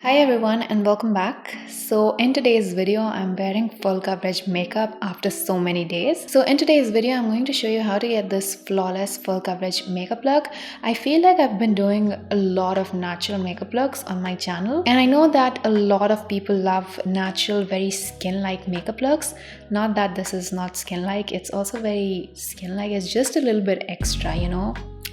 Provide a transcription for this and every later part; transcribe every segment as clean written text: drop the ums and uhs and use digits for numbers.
Hi everyone and welcome back. So in today's video I'm wearing full coverage makeup after so many days. So in today's video I'm going to show you how to get this flawless full coverage makeup look. I feel like I've been doing a lot of natural makeup looks on my channel, and I know that a lot of people love natural, very skin-like makeup looks. Not that this is not skin-like, it's also very skin-like. It's just a little bit extra,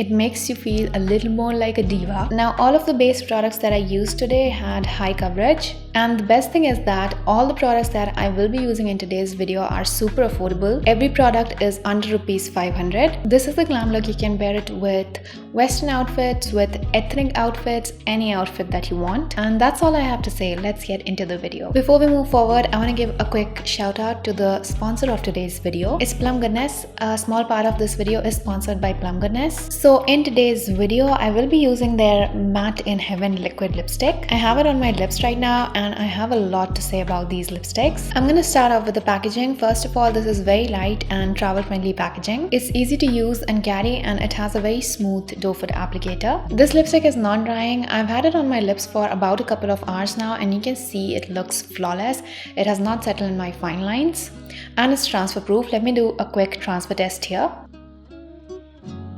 It makes you feel a little more like a diva. Now, all of the base products that I used today had high coverage, and the best thing is that all the products that I will be using in today's video are super affordable. Every product is under rupees 500. This is the Glam Look. You can wear it with Western outfits, with ethnic outfits, any outfit that you want. And that's all I have to say. Let's get into the video. Before we move forward, I want to give a quick shout out to the sponsor of today's video. It's Plum Goodness. A small part of this video is sponsored by Plum Goodness. So in today's video, I will be using their Matte in Heaven liquid lipstick. I have it on my lips right now and I have a lot to say about these lipsticks. I'm going to start off with the packaging. First of all, this is very light and travel friendly packaging. It's easy to use and carry, and it has a very smooth doe foot applicator. This lipstick is non-drying. I've had it on my lips for about a couple of hours now and you can see it looks flawless. It has not settled in my fine lines and it's transfer proof. Let me do a quick transfer test here.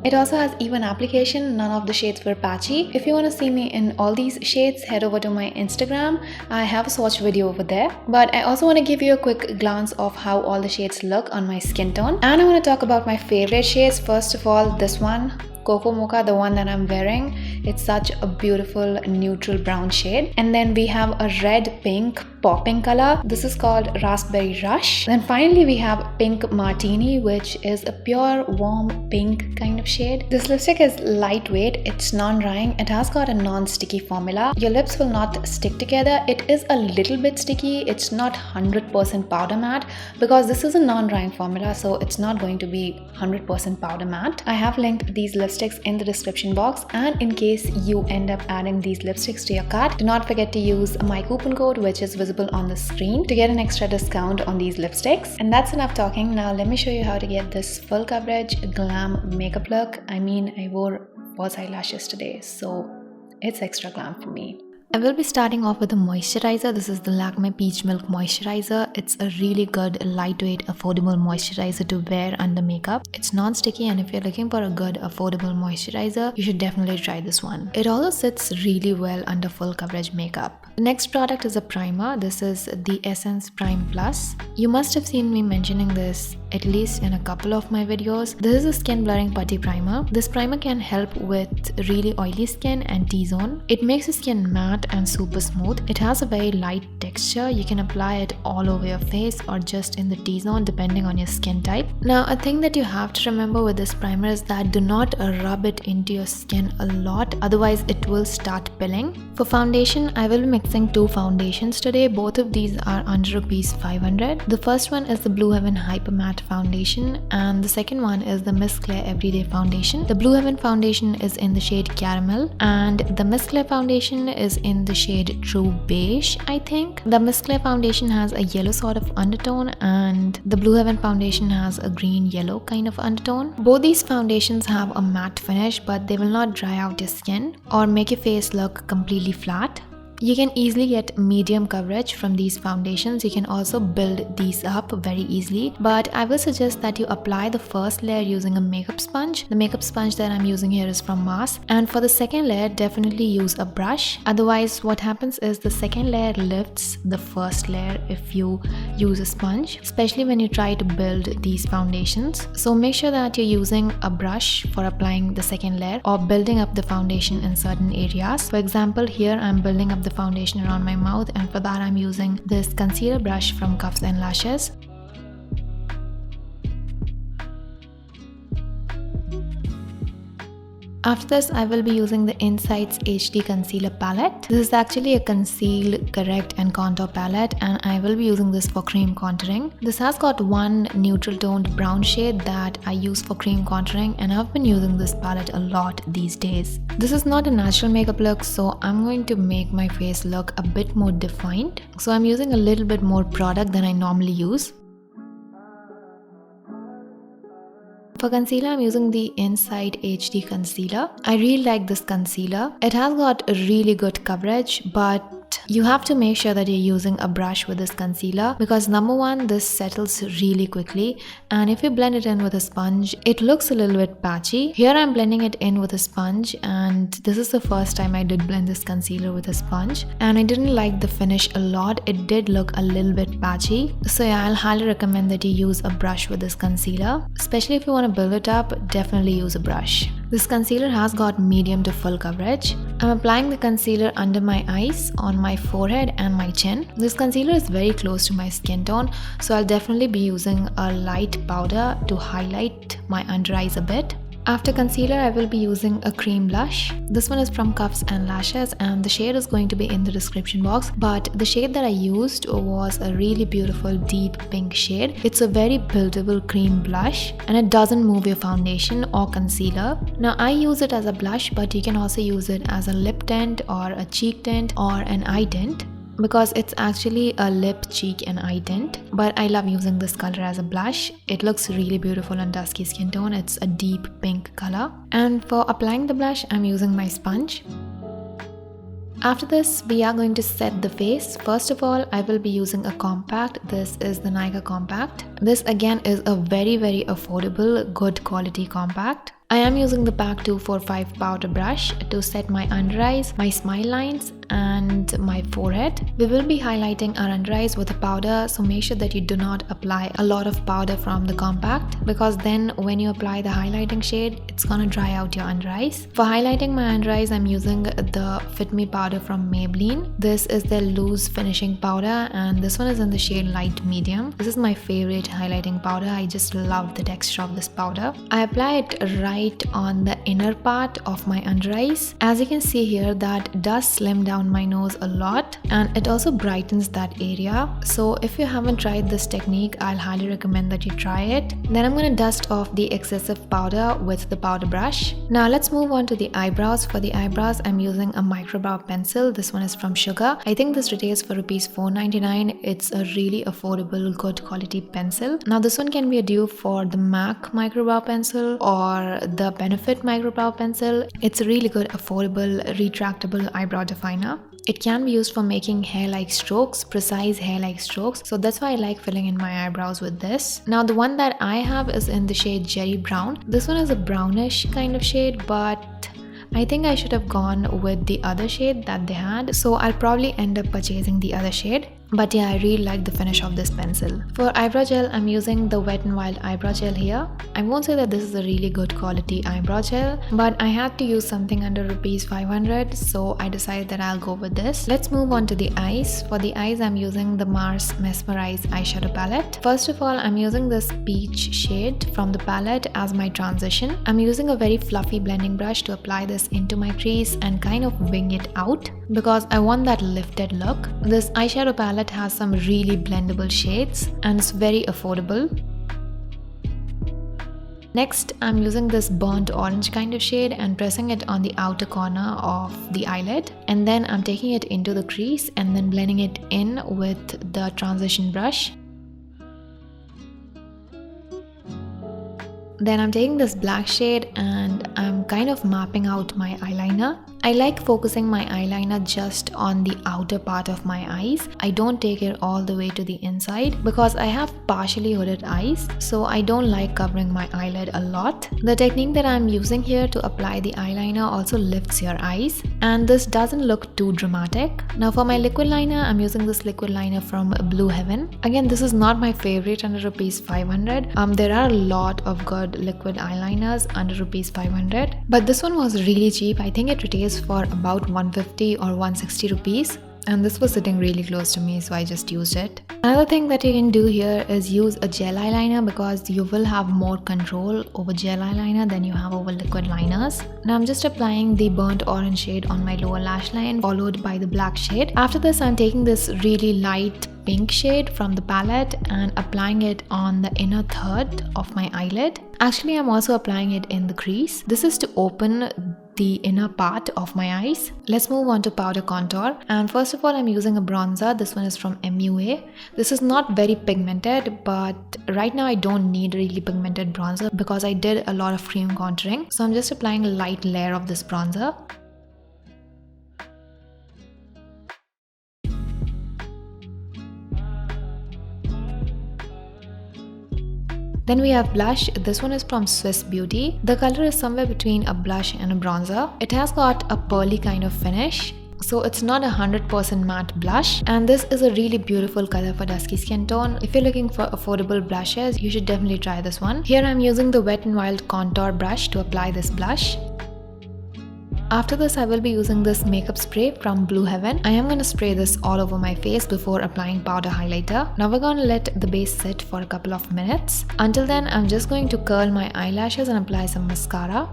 It also has even application, none of the shades were patchy. If you want to see me in all these shades, head over to my Instagram. I have a swatch video over there. But I also want to give you a quick glance of how all the shades look on my skin tone. And I want to talk about my favorite shades. First of all, this one, Cocoa Mocha, the one that I'm wearing. It's such a beautiful neutral brown shade. And then we have a red pink popping color. This is called Raspberry Rush. Then finally we have Pink Martini, which is a pure warm pink kind of shade. This lipstick is lightweight, it's non-drying, it has got a non-sticky formula. Your lips will not stick together. It is a little bit sticky. It's not 100% powder matte because this is a non-drying formula, so it's not going to be 100% powder matte. I have linked these lipsticks in the description box, and in case you end up adding these lipsticks to your cart, do not forget to use my coupon code, which is visible on the screen, to get an extra discount on these lipsticks. And that's enough talking. Now let me show you how to get this full coverage glam makeup look. I mean, I wore false eyelashes today, so it's extra glam for me. I will be starting off with a moisturizer. This is the Lakme Peach Milk Moisturizer. It's a really good, lightweight, affordable moisturizer to wear under makeup. It's non-sticky, and if you're looking for a good, affordable moisturizer, you should definitely try this one. It also sits really well under full coverage makeup. The next product is a primer. This is the Essence Prime Plus. You must have seen me mentioning this at least in a couple of my videos. This is a skin blurring putty primer. This primer can help with really oily skin and T-zone. It makes your skin matte and super smooth. It has a very light texture. You can apply it all over your face or just in the T-zone depending on your skin type. Now, a thing that you have to remember with this primer is that do not rub it into your skin a lot, otherwise it will start pilling. For foundation, I will be mixing two foundations today. Both of these are under rupees 500. The first one is the Blue Heaven Hyper Matte Foundation and the second one is the Miss Claire Everyday Foundation. The Blue Heaven Foundation is in the shade Caramel and the Miss Claire Foundation is in the shade True Beige, I think. The Miss Claire Foundation has a yellow sort of undertone and the Blue Heaven Foundation has a green-yellow kind of undertone. Both these foundations have a matte finish, but they will not dry out your skin or make your face look completely flat. You can easily get medium coverage from these foundations. You can also build these up very easily, but I will suggest that you apply the first layer using a makeup sponge. The makeup sponge that I'm using here is from Mars, and for the second layer definitely use a brush. Otherwise what happens is the second layer lifts the first layer if you use a sponge, especially when you try to build these foundations. So make sure that you're using a brush for applying the second layer or building up the foundation in certain areas. For example, here I'm building up the foundation around my mouth, and for that I'm using this concealer brush from Cuffs and Lashes. After this, I will be using the Insights HD Concealer Palette. This is actually a Conceal, Correct and Contour palette, and I will be using this for cream contouring. This has got one neutral toned brown shade that I use for cream contouring, and I've been using this palette a lot these days. This is not a natural makeup look, so I'm going to make my face look a bit more defined. So I'm using a little bit more product than I normally use. For concealer, I'm using the Insight HD Concealer. I really like this concealer. It has got a really good coverage, but but you have to make sure that you're using a brush with this concealer, because number one, this settles really quickly, and if you blend it in with a sponge, it looks a little bit patchy. Here I'm blending it in with a sponge, and this is the first time I did blend this concealer with a sponge, and I didn't like the finish a lot. It did look a little bit patchy. So yeah, I'll highly recommend that you use a brush with this concealer, especially if you want to build it up. Definitely use a brush. This concealer has got medium to full coverage. I'm applying the concealer under my eyes, on my forehead and my chin. This concealer is very close to my skin tone, so I'll definitely be using a light powder to highlight my under eyes a bit. After concealer, I will be using a cream blush. This one is from Cuffs and Lashes, and the shade is going to be in the description box, but the shade that I used was a really beautiful deep pink shade. It's a very buildable cream blush, and it doesn't move your foundation or concealer. Now I use it as a blush, but you can also use it as a lip tint or a cheek tint or an eye tint, because it's actually a lip, cheek and eye tint. But I love using this color as a blush. It looks really beautiful on dusky skin tone. It's a deep pink color. And for applying the blush, I'm using my sponge. After this, we are going to set the face. First of all, I will be using a compact. This is the Nykaa compact. This again is a very affordable, good quality compact. I am using the PAC 245 powder brush to set my under eyes, my smile lines and my forehead. We will be highlighting our under eyes with a powder, so make sure that you do not apply a lot of powder from the compact, because then when you apply the highlighting shade, it's gonna dry out your under eyes. For highlighting my under eyes, I'm using the Fit Me powder from Maybelline. This is the loose finishing powder, and this one is in the shade light medium. This is my favorite highlighting powder. I just love the texture of this powder. I apply it right on the inner part of my under eyes. As you can see here, that does slim down my nose a lot, and it also brightens that area. So if you haven't tried this technique, I'll highly recommend that you try it. Then I'm going to dust off the excessive powder with the powder brush. Now let's move on to the eyebrows. For the eyebrows, I'm using a microbrow pencil. This one is from Sugar. I think this retails for rupees 4.99. It's a really affordable, good quality pencil. Now this one can be a dupe for the MAC microbrow pencil or the Benefit microbrow pencil. It's a really good, affordable, retractable eyebrow definer. It can be used for making hair-like strokes, precise hair-like strokes. So that's why I like filling in my eyebrows with this. Now the one that I have is in the shade Cherry Brown. This one is a brownish kind of shade, but I think I should have gone with the other shade that they had. So I'll probably end up purchasing the other shade. But yeah, I really like the finish of this pencil. For eyebrow gel, I'm using the Wet n Wild eyebrow gel here. I won't say that this is a really good quality eyebrow gel, but I had to use something under rupees 500, so I decided that I'll go with this. Let's move on to the eyes. For the eyes, I'm using the Mars Mesmerize eyeshadow palette. First of all, I'm using this peach shade from the palette as my transition. I'm using a very fluffy blending brush to apply this into my crease and kind of wing it out, because I want that lifted look. This eyeshadow palette has some really blendable shades and it's very affordable. Next, I'm using this burnt orange kind of shade and pressing it on the outer corner of the eyelid, and then I'm taking it into the crease and then blending it in with the transition brush. Then I'm taking this black shade and I'm kind of mapping out my eyeliner. I like focusing my eyeliner just on the outer part of my eyes. I don't take it all the way to the inside because I have partially hooded eyes, so I don't like covering my eyelid a lot. The technique that I'm using here to apply the eyeliner also lifts your eyes, and this doesn't look too dramatic. Now for my liquid liner, I'm using this liquid liner from Blue Heaven. Again, this is not my favorite under rupees 500. There are a lot of good liquid eyeliners under rupees 500, but this one was really cheap. I think it retails for about 150 or 160 rupees, and this was sitting really close to me, so I just used it. Another thing that you can do here is use a gel eyeliner, because you will have more control over gel eyeliner than you have over liquid liners. Now I'm just applying the burnt orange shade on my lower lash line, followed by the black shade. After this, I'm taking this really light pink shade from the palette and applying it on the inner third of my eyelid. Actually, I'm also applying it in the crease. This is to open the inner part of my eyes. Let's move on to powder contour, and first of all, I'm using a bronzer. This one is from MUA. This is not very pigmented, but right now I don't need really pigmented bronzer because I did a lot of cream contouring, so I'm just applying a light layer of this bronzer. Then we have blush. This one is from Swiss Beauty. The color is somewhere between a blush and a bronzer. It has got a pearly kind of finish. So it's not 100% matte blush, and this is a really beautiful color for dusky skin tone. If you're looking for affordable blushes, you should definitely try this one. Here I'm using the Wet n Wild contour brush to apply this blush. After this, I will be using this makeup spray from Blue Heaven. I am going to spray this all over my face before applying powder highlighter. Now we're going to let the base sit for a couple of minutes. Until then, I'm just going to curl my eyelashes and apply some mascara.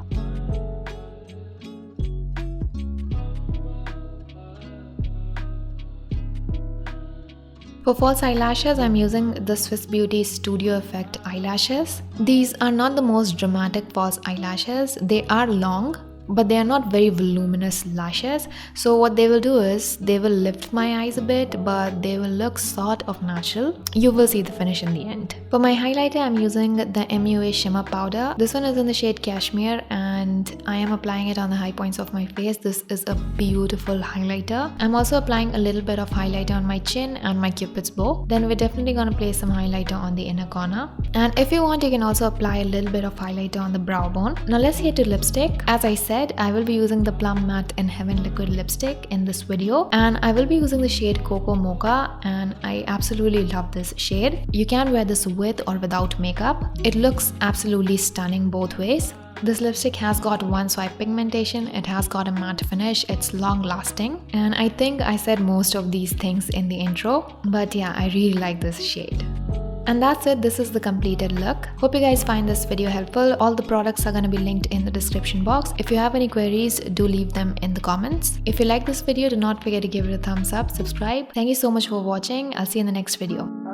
For false eyelashes, I'm using the Swiss Beauty Studio Effect eyelashes. These are not the most dramatic false eyelashes. They are long, but they are not very voluminous lashes. So what they will do is they will lift my eyes a bit, but they will look sort of natural. You will see the finish in the end. For my highlighter, I'm using the MUA shimmer powder. This one is in the shade Cashmere, and I am applying it on the high points of my face. This is a beautiful highlighter. I'm also applying a little bit of highlighter on my chin and my cupid's bow. Then we're definitely going to place some highlighter on the inner corner. And if you want, you can also apply a little bit of highlighter on the brow bone. Now let's get to lipstick. As I said, I will be using the Plum Matte in Heaven liquid lipstick in this video, and I will be using the shade Cocoa Mocha, and I absolutely love this shade. You can wear this with or without makeup. It looks absolutely stunning both ways. This lipstick has got one swipe pigmentation, it has got a matte finish, it's long lasting, and I think I said most of these things in the intro, but yeah, I really like this shade. And that's it, this is the completed look. Hope you guys find this video helpful. All the products are going to be linked in the description box. If you have any queries, do leave them in the comments. If you like this video, do not forget to give it a thumbs up, subscribe. Thank you so much for watching. I'll see you in the next video.